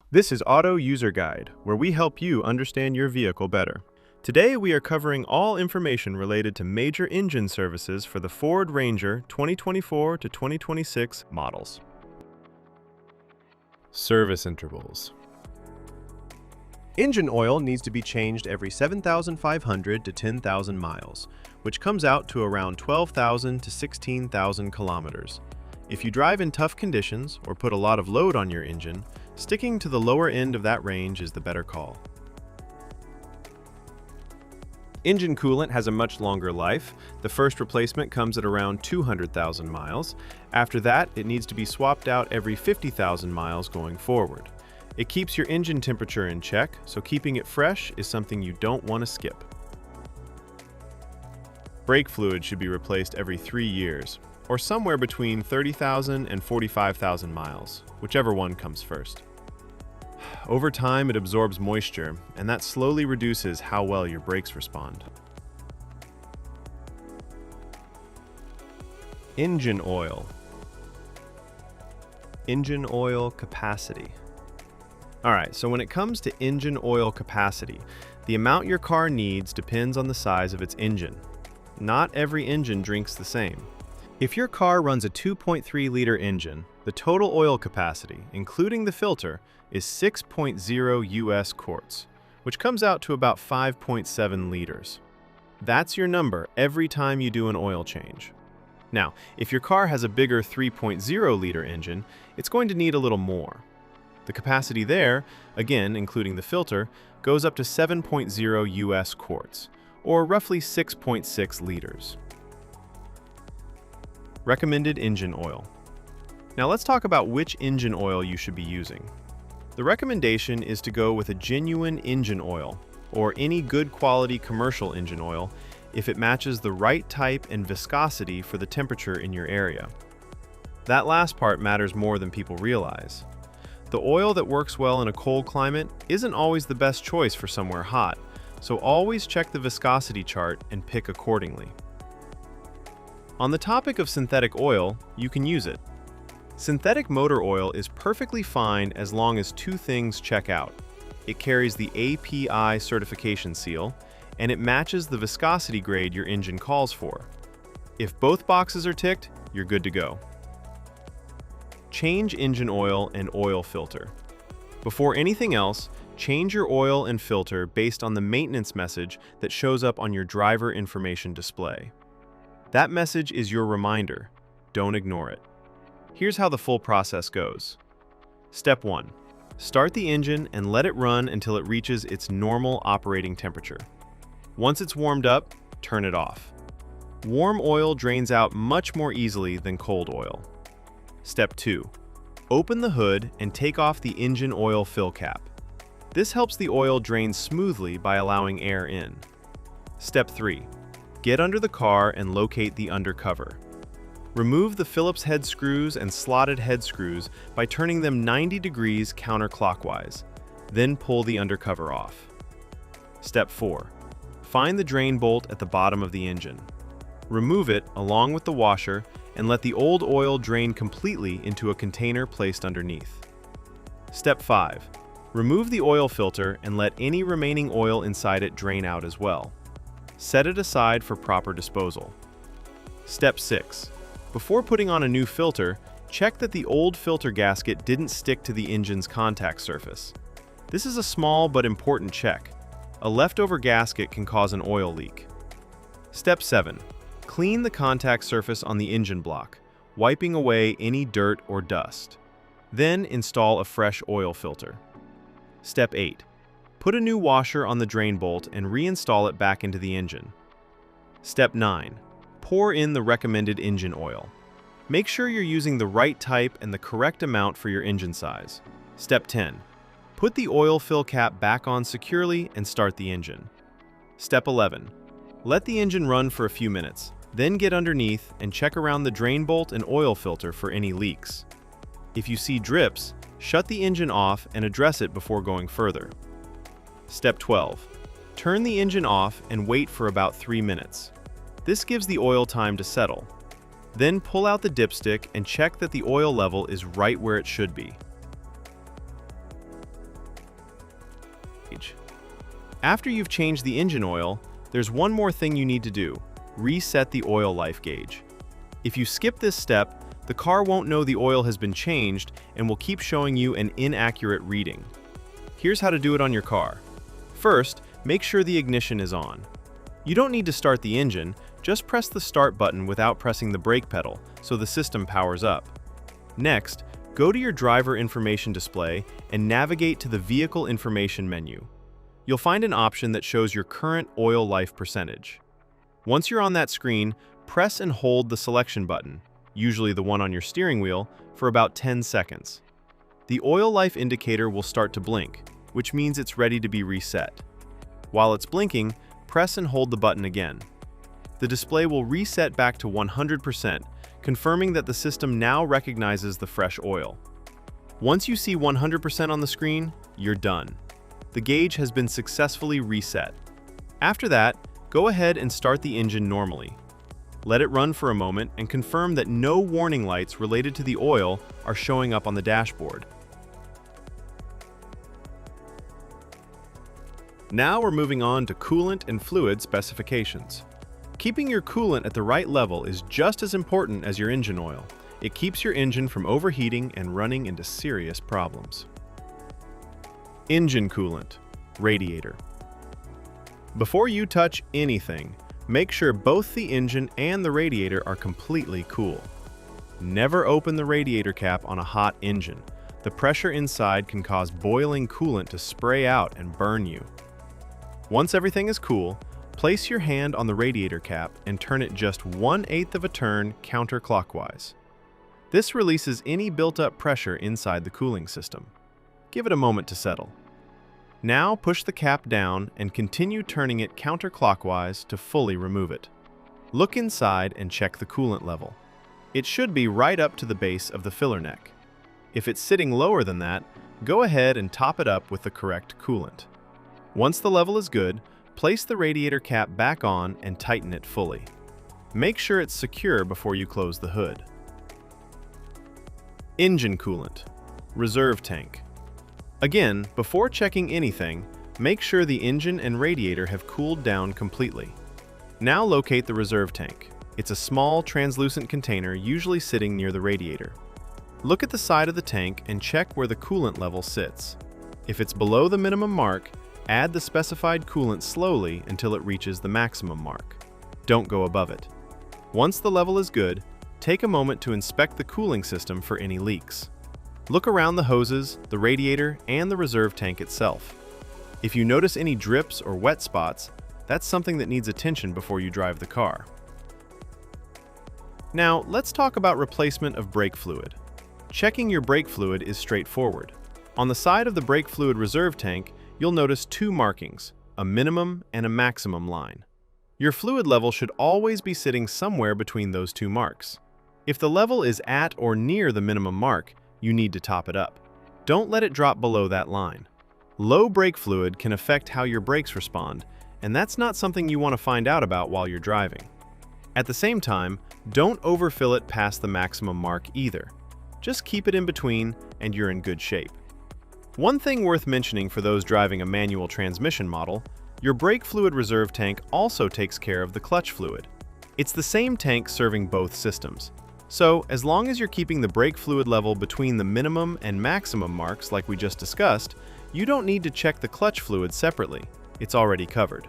This is Auto User Guide, where we help you understand your vehicle better. Today we are covering all information related to major engine services for the Ford Ranger 2024 to 2026 models. Service intervals. Engine oil needs to be changed every 7,500 to 10,000 miles, which comes out to around 12,000 to 16,000 kilometers. If you drive in tough conditions or put a lot of load on your engine, sticking to the lower end of that range is the better call. Engine coolant has a much longer life. The first replacement comes at around 200,000 miles. After that, it needs to be swapped out every 50,000 miles going forward. It keeps your engine temperature in check, so keeping it fresh is something you don't want to skip. Brake fluid should be replaced every 3 years, or somewhere between 30,000 and 45,000 miles, whichever one comes first. Over time, it absorbs moisture, and that slowly reduces how well your brakes respond. Engine oil. Engine oil capacity. Alright, so when it comes to engine oil capacity, the amount your car needs depends on the size of its engine. Not every engine drinks the same. If your car runs a 2.3-liter engine, the total oil capacity, including the filter, is 6.0 US quarts, which comes out to about 5.7 liters. That's your number every time you do an oil change. Now, if your car has a bigger 3.0-liter engine, it's going to need a little more. The capacity there, again including the filter, goes up to 7.0 US quarts, or roughly 6.6 liters. Recommended engine oil. Now let's talk about which engine oil you should be using. The recommendation is to go with a genuine engine oil, or any good quality commercial engine oil, if it matches the right type and viscosity for the temperature in your area. That last part matters more than people realize. The oil that works well in a cold climate isn't always the best choice for somewhere hot, so always check the viscosity chart and pick accordingly. On the topic of synthetic oil, you can use it. Synthetic motor oil is perfectly fine as long as two things check out. It carries the API certification seal, and it matches the viscosity grade your engine calls for. If both boxes are ticked, you're good to go. Change engine oil and oil filter. Before anything else, change your oil and filter based on the maintenance message that shows up on your driver information display. That message is your reminder. Don't ignore it. Here's how the full process goes. Step 1. Start the engine and let it run until it reaches its normal operating temperature. Once it's warmed up, turn it off. Warm oil drains out much more easily than cold oil. Step 2. Open the hood and take off the engine oil fill cap. This helps the oil drain smoothly by allowing air in. Step 3. Get under the car and locate the undercover. Remove the Phillips head screws and slotted head screws by turning them 90 degrees counterclockwise. Then pull the undercover off. Step 4. Find the drain bolt at the bottom of the engine. Remove it along with the washer and let the old oil drain completely into a container placed underneath. Step 5. Remove the oil filter and let any remaining oil inside it drain out as well. Set it aside for proper disposal. Step 6. Before putting on a new filter, check that the old filter gasket didn't stick to the engine's contact surface. This is a small but important check. A leftover gasket can cause an oil leak. Step 7. Clean the contact surface on the engine block, wiping away any dirt or dust. Then install a fresh oil filter. Step 8. Put a new washer on the drain bolt and reinstall it back into the engine. Step 9. Pour in the recommended engine oil. Make sure you're using the right type and the correct amount for your engine size. Step 10. Put the oil fill cap back on securely and start the engine. Step 11. Let the engine run for a few minutes, then get underneath and check around the drain bolt and oil filter for any leaks. If you see drips, shut the engine off and address it before going further. Step 12. Turn the engine off and wait for about 3 minutes. This gives the oil time to settle. Then pull out the dipstick and check that the oil level is right where it should be. gauge. After you've changed the engine oil, there's one more thing you need to do: reset the oil life gauge. If you skip this step, the car won't know the oil has been changed and will keep showing you an inaccurate reading. Here's how to do it on your car. First, make sure the ignition is on. You don't need to start the engine, just press the start button without pressing the brake pedal so the system powers up. Next, go to your driver information display and navigate to the vehicle information menu. You'll find an option that shows your current oil life percentage. Once you're on that screen, press and hold the selection button, usually the one on your steering wheel, for about 10 seconds. The oil life indicator will start to blink, which means it's ready to be reset. While it's blinking, press and hold the button again. The display will reset back to 100%, confirming that the system now recognizes the fresh oil. Once you see 100% on the screen, you're done. The gauge has been successfully reset. After that, go ahead and start the engine normally. Let it run for a moment and confirm that no warning lights related to the oil are showing up on the dashboard. Now we're moving on to coolant and fluid specifications. Keeping your coolant at the right level is just as important as your engine oil. It keeps your engine from overheating and running into serious problems. Engine coolant, radiator. Before you touch anything, make sure both the engine and the radiator are completely cool. Never open the radiator cap on a hot engine. The pressure inside can cause boiling coolant to spray out and burn you. Once everything is cool, place your hand on the radiator cap and turn it just 1/8 of a turn counterclockwise. This releases any built-up pressure inside the cooling system. Give it a moment to settle. Now push the cap down and continue turning it counterclockwise to fully remove it. Look inside and check the coolant level. It should be right up to the base of the filler neck. If it's sitting lower than that, go ahead and top it up with the correct coolant. Once the level is good, place the radiator cap back on and tighten it fully. Make sure it's secure before you close the hood. Engine coolant, reserve tank. Again, before checking anything, make sure the engine and radiator have cooled down completely. Now locate the reserve tank. It's a small, translucent container usually sitting near the radiator. Look at the side of the tank and check where the coolant level sits. If it's below the minimum mark, add the specified coolant slowly until it reaches the maximum mark. Don't go above it. Once the level is good, take a moment to inspect the cooling system for any leaks. Look around the hoses, the radiator, and the reserve tank itself. If you notice any drips or wet spots, that's something that needs attention before you drive the car. Now, let's talk about replacement of brake fluid. Checking your brake fluid is straightforward. On the side of the brake fluid reserve tank, you'll notice two markings, a minimum and a maximum line. Your fluid level should always be sitting somewhere between those two marks. If the level is at or near the minimum mark, you need to top it up. Don't let it drop below that line. Low brake fluid can affect how your brakes respond, and that's not something you want to find out about while you're driving. At the same time, don't overfill it past the maximum mark either. Just keep it in between and you're in good shape. One thing worth mentioning for those driving a manual transmission model, your brake fluid reserve tank also takes care of the clutch fluid. It's the same tank serving both systems. So, as long as you're keeping the brake fluid level between the minimum and maximum marks like we just discussed, you don't need to check the clutch fluid separately. It's already covered.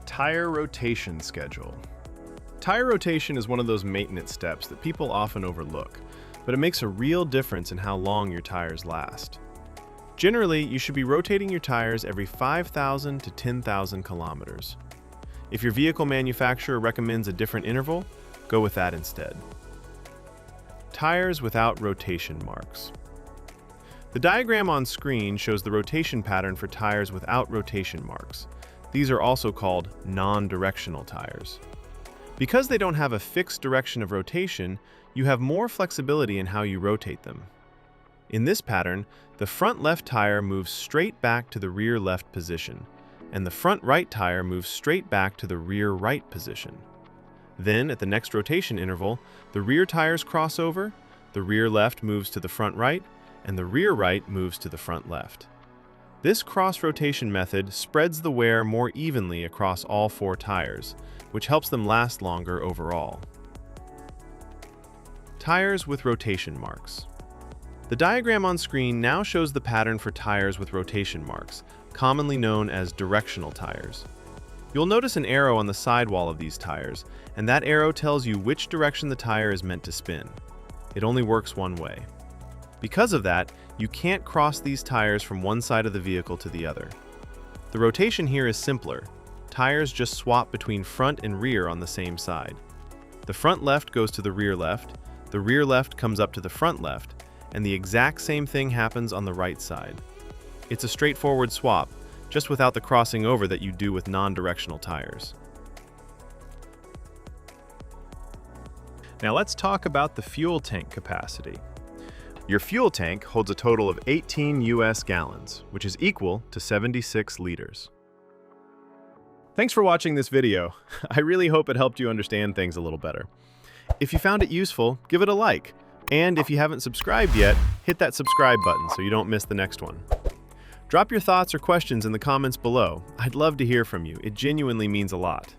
Tire rotation schedule. Tire rotation is one of those maintenance steps that people often overlook, but it makes a real difference in how long your tires last. Generally, you should be rotating your tires every 5,000 to 10,000 kilometers. If your vehicle manufacturer recommends a different interval, go with that instead. Tires without rotation marks. The diagram on screen shows the rotation pattern for tires without rotation marks. These are also called non-directional tires. Because they don't have a fixed direction of rotation, you have more flexibility in how you rotate them. In this pattern, the front left tire moves straight back to the rear left position, and the front right tire moves straight back to the rear right position. Then, at the next rotation interval, the rear tires cross over, the rear left moves to the front right, and the rear right moves to the front left. This cross-rotation method spreads the wear more evenly across all 4 tires, which helps them last longer overall. Tires with rotation marks. The diagram on screen now shows the pattern for tires with rotation marks, commonly known as directional tires. You'll notice an arrow on the sidewall of these tires, and that arrow tells you which direction the tire is meant to spin. It only works one way. Because of that, you can't cross these tires from one side of the vehicle to the other. The rotation here is simpler. Tires just swap between front and rear on the same side. The front left goes to the rear left comes up to the front left, and the exact same thing happens on the right side. It's a straightforward swap, just without the crossing over that you do with non-directional tires. Now let's talk about the fuel tank capacity. Your fuel tank holds a total of 18 US gallons, which is equal to 76 liters. Thanks for watching this video. I really hope it helped you understand things a little better. If you found it useful, give it a like. And if you haven't subscribed yet, hit that subscribe button so you don't miss the next one. Drop your thoughts or questions in the comments below. I'd love to hear from you. It genuinely means a lot.